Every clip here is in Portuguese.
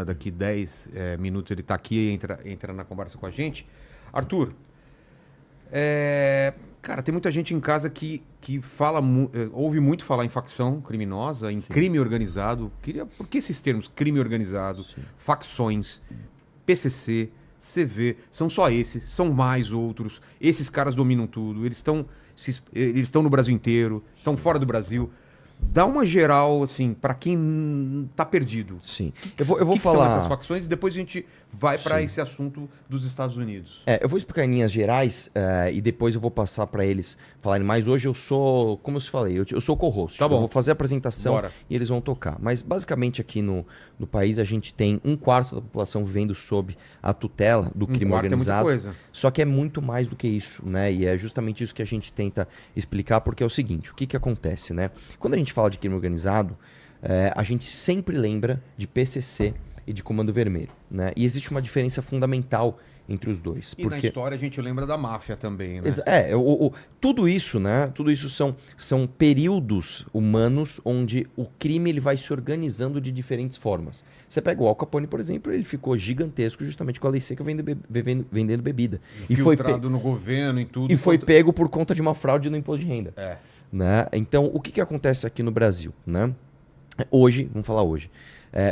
Daqui 10 minutos ele está aqui e entra na conversa com a gente. Arthur, cara, tem muita gente em casa que ouve muito falar em facção criminosa, em crime organizado. Por que esses termos? Crime organizado, facções, PCC, CV, são só esses, são mais outros. Esses caras dominam tudo, eles estão no Brasil inteiro, estão fora do Brasil. Dá uma geral, assim, para quem tá perdido. Sim. Eu vou falar. São essas facções e depois a gente vai para esse assunto dos Estados Unidos. Eu vou explicar em linhas gerais e depois eu vou passar para eles falarem mais. Hoje eu sou, como eu te falei, eu sou co-host. Tá bom. Eu vou fazer a apresentação. Bora. E eles vão tocar. Mas basicamente aqui no país a gente tem 1/4 da população vivendo sob a tutela do crime organizado. É muita coisa. Só que é muito mais do que isso, né? E é justamente isso que a gente tenta explicar, porque é o seguinte, o que acontece, né? Quando a gente fala de crime organizado, a gente sempre lembra de PCC e de Comando Vermelho, né? E existe uma diferença fundamental entre os dois. E na história a gente lembra da máfia também, né? Tudo isso, né? Tudo isso são períodos humanos onde o crime ele vai se organizando de diferentes formas. Você pega o Al Capone, por exemplo, ele ficou gigantesco justamente com a lei seca vendendo bebida. Infiltrado no governo e tudo. E foi pego por conta de uma fraude no imposto de renda. Né? Então, o que acontece aqui no Brasil? Né? Hoje, vamos falar hoje,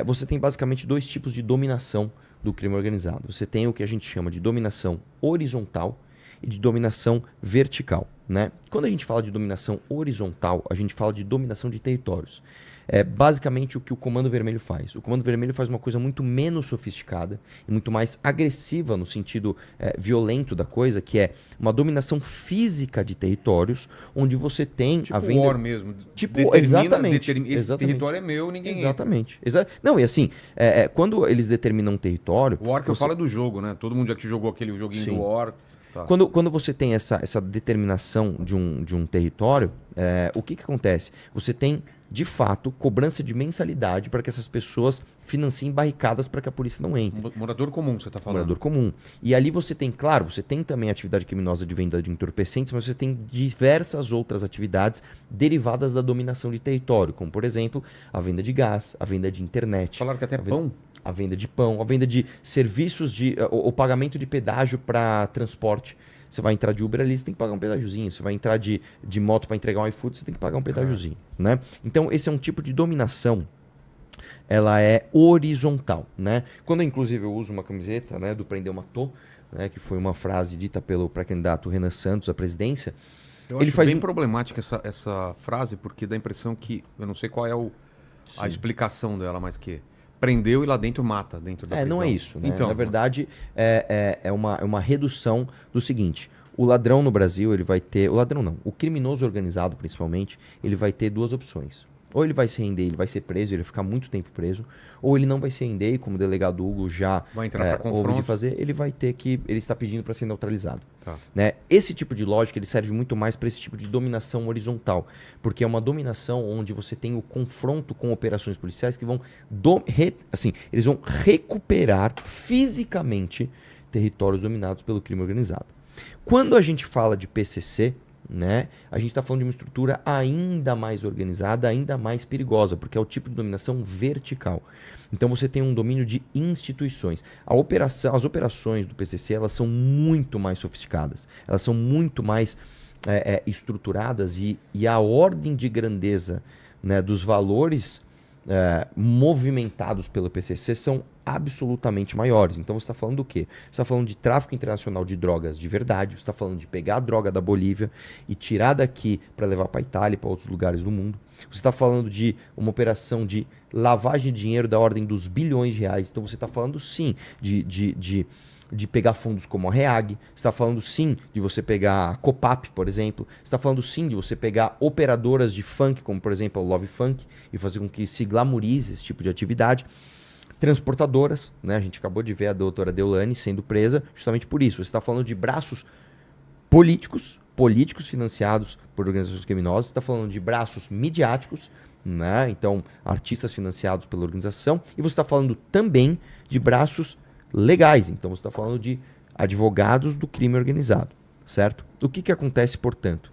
você tem basicamente dois tipos de dominação do crime organizado. Você tem o que a gente chama de dominação horizontal e de dominação vertical. Né? Quando a gente fala de dominação horizontal, a gente fala de dominação de territórios. É basicamente o que o Comando Vermelho faz. O Comando Vermelho faz uma coisa muito menos sofisticada e muito mais agressiva no sentido violento da coisa, que é uma dominação física de territórios, onde você tem tipo a venda... war mesmo. Exatamente. Esse território é meu, ninguém Exatamente. Não, e assim, quando eles determinam um território... O war que eu falo é do jogo, né? Todo mundo aqui jogou aquele joguinho do war. Tá. Quando você tem essa determinação de um território, o que acontece? Você tem, de fato, cobrança de mensalidade para que essas pessoas financiem barricadas para que a polícia não entre. Morador comum, você está falando. Morador comum. E ali você tem, claro, você tem também atividade criminosa de venda de entorpecentes, mas você tem diversas outras atividades derivadas da dominação de território, como, por exemplo, a venda de gás, a venda de internet. Falaram que até pão? A venda de pão, a venda de serviços, o pagamento de pedágio para transporte. Você vai entrar de Uber ali, você tem que pagar um pedágiozinho. Você vai entrar de moto para entregar um iFood, você tem que pagar um pedágiozinho. Né? Então, esse é um tipo de dominação. Ela é horizontal. Né? Quando, inclusive, eu uso uma camiseta, né, do Prendeu Matou, né, que foi uma frase dita pelo pré-candidato Renan Santos à presidência. Eu acho bem problemática essa frase, porque dá a impressão que, eu não sei qual é a explicação dela, mas que prendeu e lá dentro mata, dentro da prisão. Não é isso. Né? Então, na verdade, é uma redução do seguinte. O ladrão no Brasil, ele vai ter... O ladrão não. O criminoso organizado, principalmente, ele vai ter duas opções. Ou ele vai se render, ele vai ser preso, ele vai ficar muito tempo preso. Ou ele não vai se render e, como o delegado Hugo já houve de fazer, ele vai ter que... Ele está pedindo para ser neutralizado. Tá. Né? Esse tipo de lógica ele serve muito mais para esse tipo de dominação horizontal. Porque é uma dominação onde você tem o confronto com operações policiais que vão... eles vão recuperar fisicamente territórios dominados pelo crime organizado. Quando a gente fala de PCC... Né? A gente está falando de uma estrutura ainda mais organizada, ainda mais perigosa, porque é o tipo de dominação vertical. Então você tem um domínio de instituições. As operações do PCC elas são muito mais sofisticadas, elas são muito mais estruturadas e a ordem de grandeza, né, dos valores movimentados pelo PCC são absolutamente maiores. Então você está falando do quê? Você está falando de tráfico internacional de drogas de verdade, você está falando de pegar a droga da Bolívia e tirar daqui para levar para a Itália e para outros lugares do mundo. Você está falando de uma operação de lavagem de dinheiro da ordem dos bilhões de reais. Então você está falando sim de pegar fundos como a REAG, você está falando sim de você pegar a Copap, por exemplo, você está falando sim de você pegar operadoras de funk, como por exemplo a Love Funk, e fazer com que se glamorize esse tipo de atividade. Transportadoras, né? A gente acabou de ver a doutora Deolane sendo presa justamente por isso. Você está falando de braços políticos financiados por organizações criminosas, você está falando de braços midiáticos, né? Então artistas financiados pela organização, e você está falando também de braços legais, então você está falando de advogados do crime organizado, certo? O que acontece, portanto?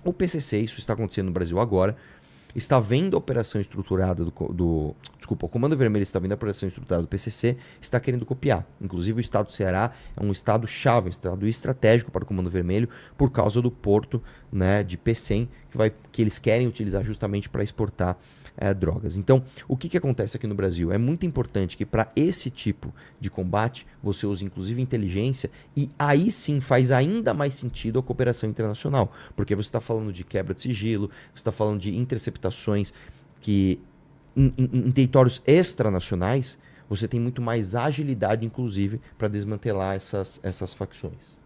O PCC, isso está acontecendo no Brasil agora, está vendo a operação estruturada desculpa, o Comando Vermelho está vendo a operação estruturada do PCC, está querendo copiar. Inclusive o estado do Ceará é um estado-chave, um estado estratégico para o Comando Vermelho por causa do porto, né, de Pecém, que eles querem utilizar justamente para exportar drogas. Então, o que acontece aqui no Brasil? É muito importante que para esse tipo de combate você use inclusive inteligência, e aí sim faz ainda mais sentido a cooperação internacional, porque você está falando de quebra de sigilo, você está falando de interceptações que em territórios extranacionais você tem muito mais agilidade, inclusive, para desmantelar essas facções.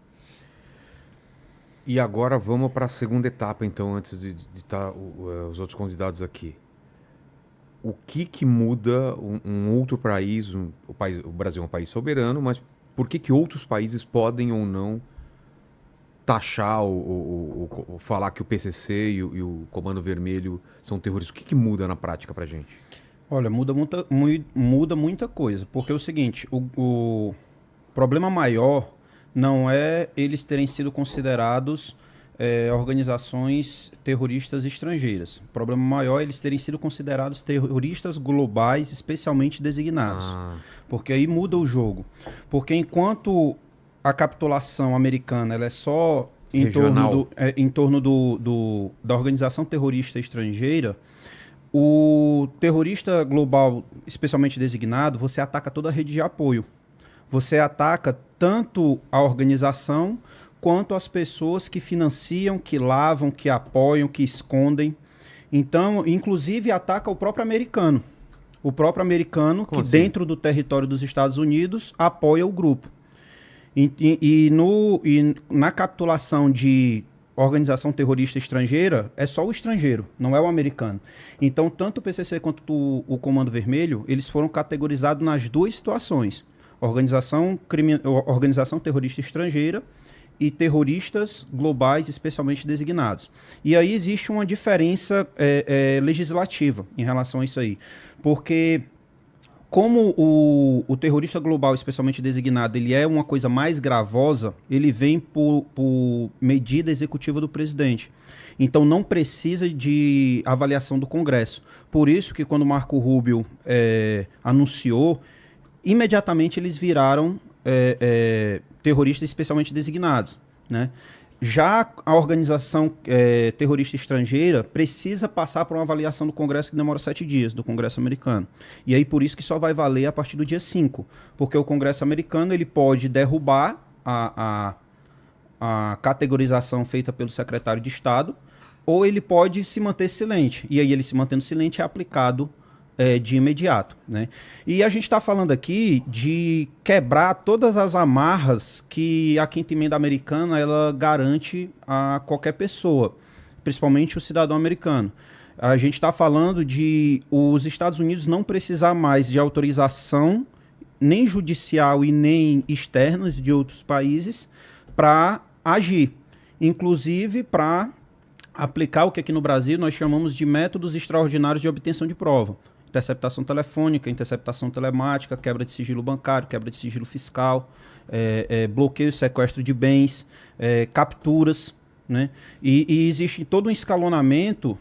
E agora vamos para a segunda etapa, então, antes de estar os outros convidados aqui. O que muda um outro país, o Brasil é um país soberano, mas por que outros países podem ou não taxar ou falar que o PCC e o Comando Vermelho são terroristas? O que muda na prática para a gente? Olha, muda muita coisa, porque é o seguinte, o problema maior não é eles terem sido considerados organizações terroristas estrangeiras. O problema maior é eles terem sido considerados terroristas globais especialmente designados. Porque aí muda o jogo. Porque enquanto a capitulação americana ela é só em torno da organização terrorista estrangeira, o terrorista global especialmente designado, você ataca toda a rede de apoio. Você ataca tanto a organização quanto as pessoas que financiam, que lavam, que apoiam, que escondem. Então, inclusive, ataca o próprio americano. O próprio americano que dentro do território dos Estados Unidos apoia o grupo. E na capitulação de organização terrorista estrangeira, é só o estrangeiro, não é o americano. Então, tanto o PCC quanto o Comando Vermelho, eles foram categorizados nas duas situações. Organização terrorista estrangeira e terroristas globais especialmente designados. E aí existe uma diferença legislativa em relação a isso aí. Porque como o terrorista global especialmente designado ele é uma coisa mais gravosa, ele vem por medida executiva do presidente. Então não precisa de avaliação do Congresso. Por isso que quando o Marco Rubio anunciou, imediatamente eles viraram terroristas especialmente designados, né? Já a organização terrorista estrangeira precisa passar por uma avaliação do Congresso que demora 7 dias, do Congresso americano. E aí por isso que só vai valer a partir do dia 5, porque o Congresso americano ele pode derrubar a categorização feita pelo secretário de Estado, ou ele pode se manter silente. E aí ele se mantendo silente é aplicado de imediato, né? E a gente está falando aqui de quebrar todas as amarras que a Quinta Emenda Americana ela garante a qualquer pessoa, principalmente o cidadão americano. A gente está falando de os Estados Unidos não precisar mais de autorização nem judicial e nem externos de outros países para agir, inclusive para aplicar o que aqui no Brasil nós chamamos de métodos extraordinários de obtenção de prova. Interceptação telefônica, interceptação telemática, quebra de sigilo bancário, quebra de sigilo fiscal, bloqueio e sequestro de bens, capturas, né? E existe todo um escalonamento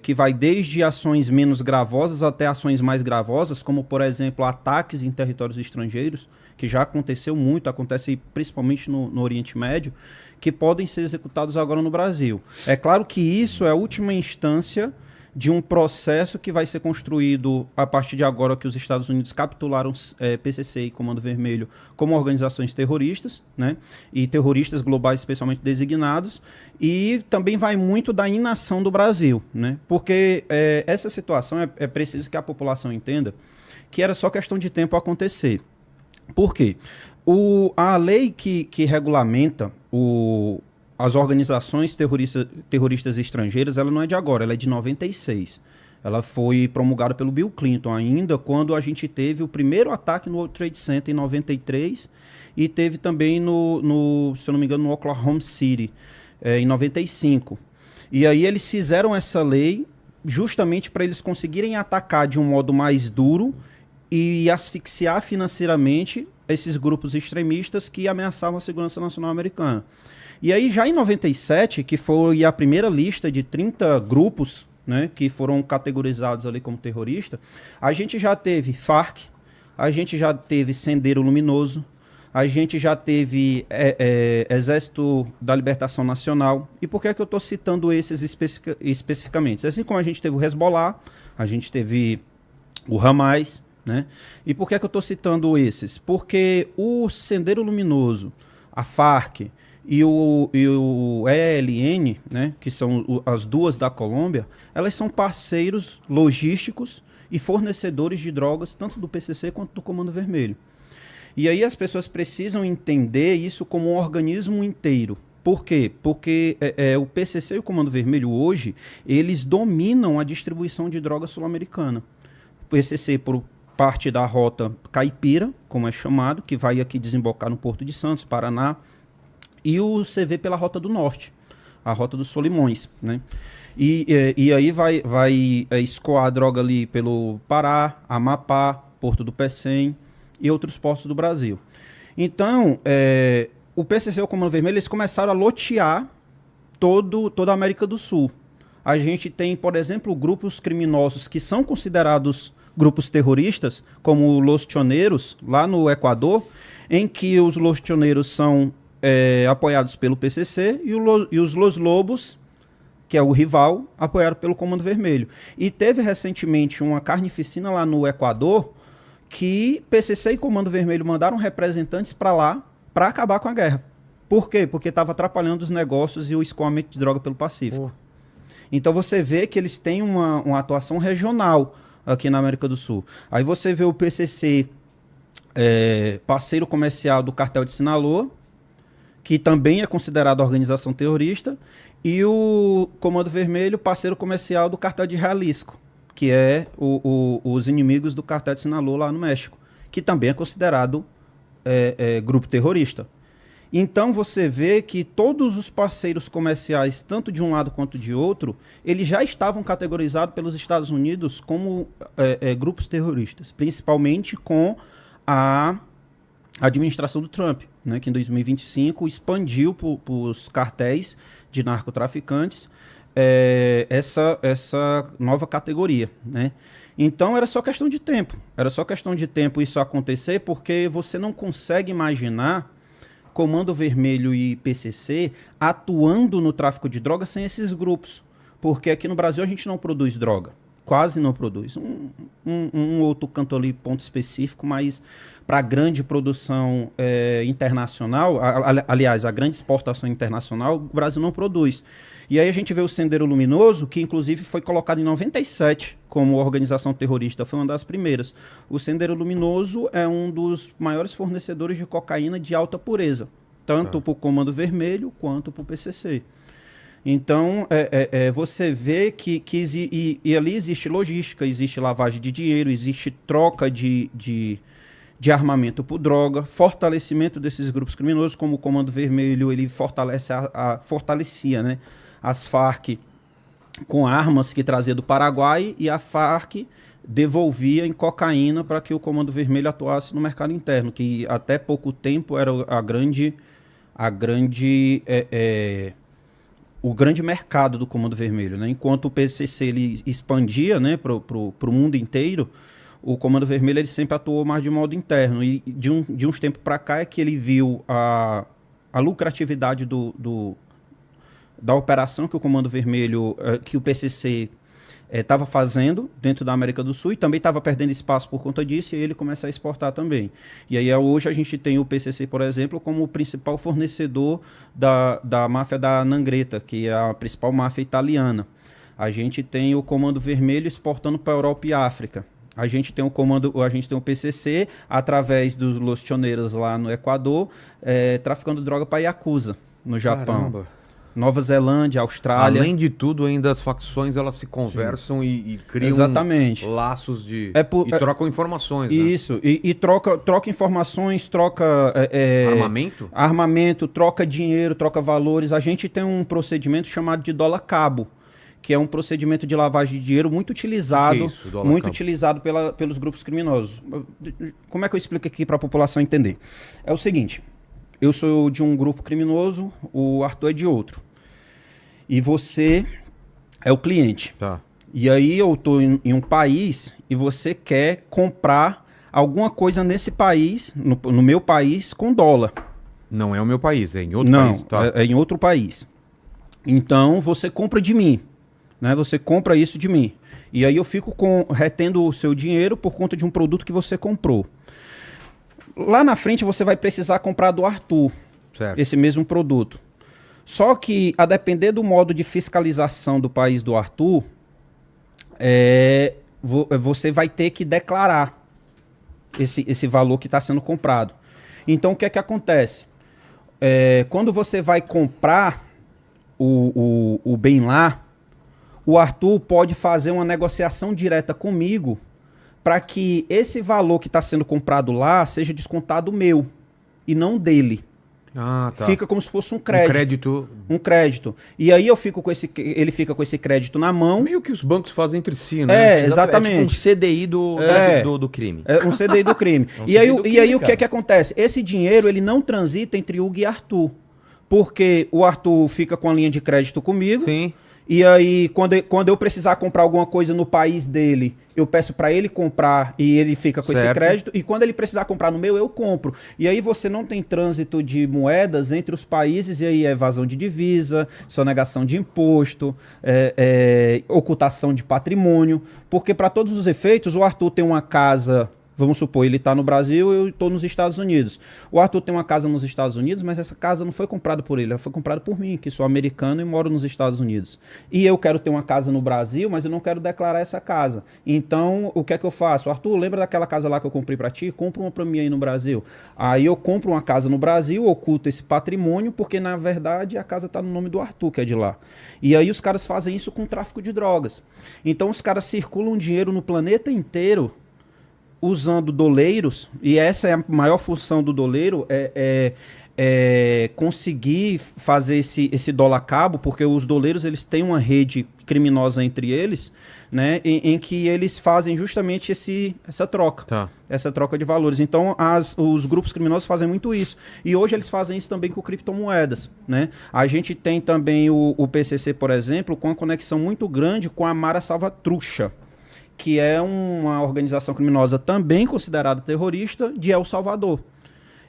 que vai desde ações menos gravosas até ações mais gravosas, como, por exemplo, ataques em territórios estrangeiros, que já aconteceu muito, acontece principalmente no Oriente Médio, que podem ser executados agora no Brasil. É claro que isso é a última instância de um processo que vai ser construído a partir de agora que os Estados Unidos capitularam PCC e Comando Vermelho como organizações terroristas, né? E terroristas globais especialmente designados, e também vai muito da inação do Brasil, né? Porque essa situação é preciso que a população entenda que era só questão de tempo acontecer. Por quê? A lei que regulamenta as organizações terroristas estrangeiras, ela não é de agora, ela é de 96. Ela foi promulgada pelo Bill Clinton ainda quando a gente teve o primeiro ataque no World Trade Center em 93 e teve também se eu não me engano, no Oklahoma City em 95. E aí eles fizeram essa lei justamente para eles conseguirem atacar de um modo mais duro e asfixiar financeiramente esses grupos extremistas que ameaçavam a segurança nacional americana. E aí, já em 97, que foi a primeira lista de 30 grupos né, que foram categorizados ali como terrorista, a gente já teve Farc, a gente já teve Sendero Luminoso, a gente já teve Exército da Libertação Nacional. E por que é que eu estou citando esses especificamente? Assim como a gente teve o Hezbollah, a gente teve o Hamas, né? E por que é que eu estou citando esses? Porque o Sendero Luminoso, a Farc e o ELN, né, que são as duas da Colômbia, elas são parceiros logísticos e fornecedores de drogas, tanto do PCC quanto do Comando Vermelho. E aí as pessoas precisam entender isso como um organismo inteiro. Por quê? Porque o PCC e o Comando Vermelho hoje, eles dominam a distribuição de droga sul-americana. O PCC por parte da rota Caipira, como é chamado, que vai aqui desembocar no Porto de Santos, Paraná, e o CV pela rota do norte, a rota dos Solimões, né? E aí vai escoar a droga ali pelo Pará, Amapá, Porto do Pecém e outros portos do Brasil. Então, o PCC e o Comando Vermelho, eles começaram a lotear toda a América do Sul. A gente tem, por exemplo, grupos criminosos que são considerados grupos terroristas, como Los Choneros, lá no Equador, em que os Los Choneros são apoiados pelo PCC e os Los Lobos, que é o rival, apoiado pelo Comando Vermelho. E teve recentemente uma carnificina lá no Equador, que PCC e Comando Vermelho mandaram representantes para lá para acabar com a guerra. Por quê? Porque estava atrapalhando os negócios e o escoamento de droga pelo Pacífico. Então você vê que eles têm uma atuação regional aqui na América do Sul. Aí você vê o PCC parceiro comercial do cartel de Sinaloa, que também é considerado organização terrorista, e o Comando Vermelho, parceiro comercial do cartel de Jalisco, que é os inimigos do cartel de Sinaloa lá no México, que também é considerado grupo terrorista. Então você vê que todos os parceiros comerciais, tanto de um lado quanto de outro, eles já estavam categorizados pelos Estados Unidos como grupos terroristas, principalmente com a administração do Trump, né, que em 2025 expandiu para os cartéis de narcotraficantes essa nova categoria, né? Então era só questão de tempo. Era só questão de tempo isso acontecer, porque você não consegue imaginar Comando Vermelho e PCC atuando no tráfico de drogas sem esses grupos. Porque aqui no Brasil a gente não produz droga. Quase não produz. Um outro canto ali, ponto específico, mas para a grande produção internacional, aliás, a grande exportação internacional, o Brasil não produz. E aí a gente vê o Sendero Luminoso, que inclusive foi colocado em 97 como organização terrorista, foi uma das primeiras. O Sendero Luminoso é um dos maiores fornecedores de cocaína de alta pureza, tanto para o Comando Vermelho quanto para o PCC. Então, você vê que ali existe logística, existe lavagem de dinheiro, existe troca de armamento por droga, fortalecimento desses grupos criminosos, como o Comando Vermelho, ele fortalecia, né, as Farc com armas que trazia do Paraguai, e a Farc devolvia em cocaína para que o Comando Vermelho atuasse no mercado interno, que até pouco tempo era o grande mercado do Comando Vermelho, né? Enquanto o PCC ele expandia, né, para o mundo inteiro, o Comando Vermelho ele sempre atuou mais de modo interno. E de uns tempos para cá é que ele viu a lucratividade da operação que o Comando Vermelho, que o PCC estava fazendo dentro da América do Sul, e também estava perdendo espaço por conta disso, e ele começa a exportar também. E aí hoje a gente tem o PCC, por exemplo, como o principal fornecedor da máfia da Nangreta, que é a principal máfia italiana. A gente tem o Comando Vermelho exportando para a Europa e África. A gente tem o PCC através dos Los Choneros lá no Equador, traficando droga para Yakuza, no Japão. Caramba. Nova Zelândia, Austrália. Além de tudo, ainda as facções elas se conversam e criam Exatamente. Laços e trocam informações. Isso, né? e troca informações, troca armamento, troca dinheiro, troca valores. A gente tem um procedimento chamado de dólar cabo, que é um procedimento de lavagem de dinheiro muito utilizado, utilizado pelos grupos criminosos. Como é que eu explico aqui para a população entender? É o seguinte: eu sou de um grupo criminoso, o Arthur é de outro. E você é o cliente. Tá. E aí eu estou em um país e você quer comprar alguma coisa nesse país, no meu país, com dólar. Não é o meu país, é em outro Não, país. Tá. é em outro país. Então você compra de mim, né? Você compra isso de mim. E aí eu fico retendo o seu dinheiro por conta de um produto que você comprou. Lá na frente você vai precisar comprar do Arthur, Certo. esse mesmo produto. Só que, a depender do modo de fiscalização do país do Arthur, você vai ter que declarar esse valor que está sendo comprado. Então, o que é que acontece? Quando você vai comprar o bem lá, o Arthur pode fazer uma negociação direta comigo para que esse valor que está sendo comprado lá seja descontado meu e não dele. Ah, tá. Fica como se fosse um crédito. Um crédito. Um crédito. E aí ele fica com esse crédito na mão. Meio que os bancos fazem entre si, né? Exatamente. É tipo um CDI do crime. É um CDI do crime. É um E aí, CDI do e aí crime, o que é que acontece? Esse dinheiro ele não transita entre Hugo e Arthur. Porque o Arthur fica com a linha de crédito comigo. Sim. E aí, quando eu precisar comprar alguma coisa no país dele, eu peço para ele comprar e ele fica com esse crédito. E quando ele precisar comprar no meu, eu compro. E aí você não tem trânsito de moedas entre os países, e aí é evasão de divisa, sonegação de imposto, ocultação de patrimônio. Porque para todos os efeitos, o Arthur tem uma casa... Vamos supor, ele está no Brasil e eu estou nos Estados Unidos. O Arthur tem uma casa nos Estados Unidos, mas essa casa não foi comprada por ele, ela foi comprada por mim, que sou americano e moro nos Estados Unidos. E eu quero ter uma casa no Brasil, mas eu não quero declarar essa casa. Então, o que é que eu faço? Arthur, lembra daquela casa lá que eu comprei para ti? Compra uma para mim aí no Brasil. Aí eu compro uma casa no Brasil, oculto esse patrimônio, porque na verdade a casa está no nome do Arthur, que é de lá. E aí os caras fazem isso com tráfico de drogas. Então os caras circulam dinheiro no planeta inteiro usando doleiros, e essa é a maior função do doleiro, conseguir fazer esse dólar cabo, porque os doleiros eles têm uma rede criminosa entre eles, né, em que eles fazem justamente essa troca, essa troca de valores. Então os grupos criminosos fazem muito isso, e hoje eles fazem isso também com criptomoedas, né? A gente tem também o PCC, por exemplo, com uma conexão muito grande com a Mara Salvatrucha, que é uma organização criminosa também considerada terrorista de El Salvador.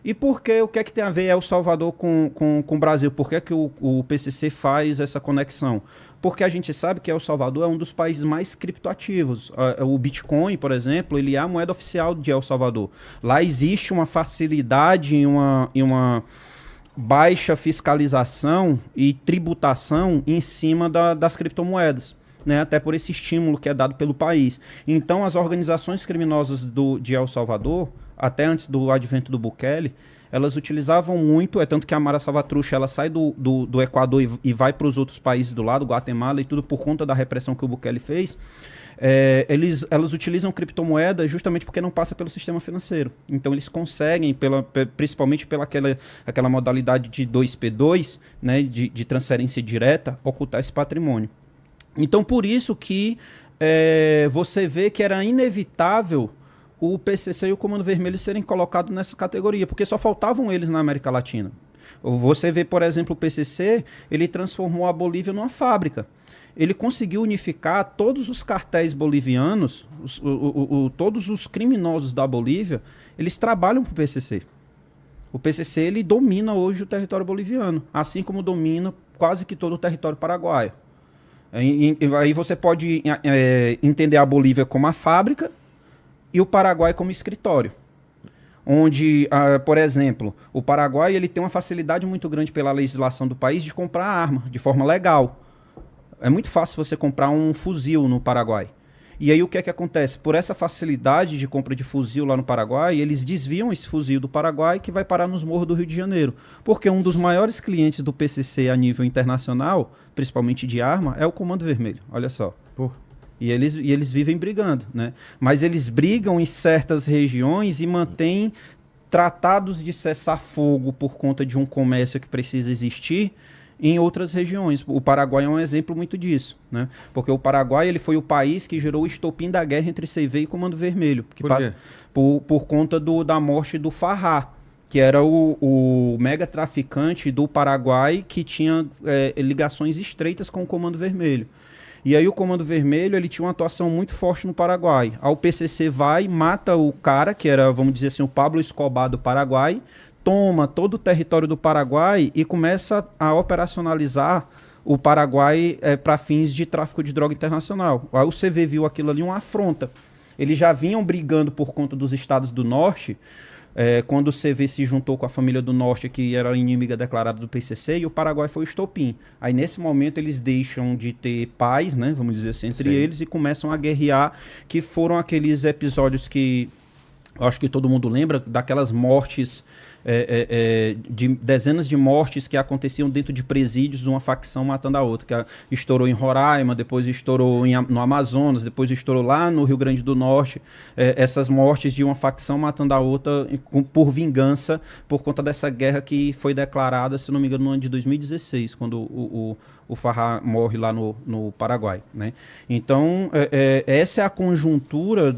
E por que? O que é que tem a ver El Salvador com o Brasil? Por que o PCC faz essa conexão? Porque a gente sabe que El Salvador é um dos países mais criptoativos. O Bitcoin, por exemplo, ele é a moeda oficial de El Salvador. Lá existe uma facilidade e uma baixa fiscalização e tributação em cima das criptomoedas. Né, até por esse estímulo que é dado pelo país. Então, as organizações criminosas de El Salvador, até antes do advento do Bukele, elas utilizavam muito, tanto que a Mara Salvatrucha ela sai do Equador e vai para os outros países do lado, Guatemala e tudo, por conta da repressão que o Bukele fez. Elas utilizam criptomoedas justamente porque não passa pelo sistema financeiro. Então eles conseguem, principalmente pela aquela modalidade de 2P2, né, de transferência direta, ocultar esse patrimônio. Então, por isso que você vê que era inevitável o PCC e o Comando Vermelho serem colocados nessa categoria, porque só faltavam eles na América Latina. Você vê, por exemplo, o PCC, ele transformou a Bolívia numa fábrica. Ele conseguiu unificar todos os cartéis bolivianos, todos os criminosos da Bolívia, eles trabalham para o PCC. O PCC ele domina hoje o território boliviano, assim como domina quase que todo o território paraguaio. Aí você pode entender a Bolívia como a fábrica e o Paraguai como escritório. Onde, por exemplo, o Paraguai ele tem uma facilidade muito grande pela legislação do país de comprar arma de forma legal. É muito fácil você comprar um fuzil no Paraguai. E aí o que é que acontece? Por essa facilidade de compra de fuzil lá no Paraguai, eles desviam esse fuzil do Paraguai que vai parar nos morros do Rio de Janeiro. Porque um dos maiores clientes do PCC a nível internacional, principalmente de arma, é o Comando Vermelho. Olha só. Pô. E eles vivem brigando, né? Mas eles brigam em certas regiões e mantêm tratados de cessar-fogo por conta de um comércio que precisa existir em outras regiões. O Paraguai é um exemplo muito disso, né? Porque o Paraguai ele foi o país que gerou o estopim da guerra entre CV e Comando Vermelho. Por quê? Por conta da morte do Farrá, que era o mega traficante do Paraguai que tinha ligações estreitas com o Comando Vermelho. E aí o Comando Vermelho, ele tinha uma atuação muito forte no Paraguai. Aí o PCC vai, mata o cara, que era, vamos dizer assim, o Pablo Escobar do Paraguai, toma todo o território do Paraguai e começa a operacionalizar o Paraguai para fins de tráfico de droga internacional. Aí o CV viu aquilo ali uma afronta. Eles já vinham brigando por conta dos estados do norte, quando o CV se juntou com a família do norte, que era inimiga declarada do PCC, e o Paraguai foi o estopim. Aí nesse momento eles deixam de ter paz, né, vamos dizer assim, entre eles, e começam a guerrear, que foram aqueles episódios que eu acho que todo mundo lembra, daquelas mortes, de dezenas de mortes que aconteciam dentro de presídios, uma facção matando a outra, que estourou em Roraima, depois estourou no Amazonas, depois estourou lá no Rio Grande do Norte, essas mortes de uma facção matando a outra por vingança, por conta dessa guerra que foi declarada, se não me engano, no ano de 2016, quando o Farrah morre lá no Paraguai, né? Então, essa é a conjuntura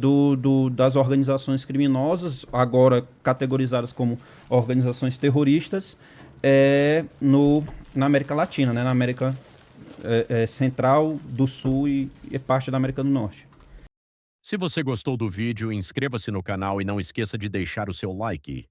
das organizações criminosas, agora categorizadas como organizações terroristas, na América Latina, né? Na América Central, do Sul e parte da América do Norte. Se você gostou do vídeo, inscreva-se no canal e não esqueça de deixar o seu like.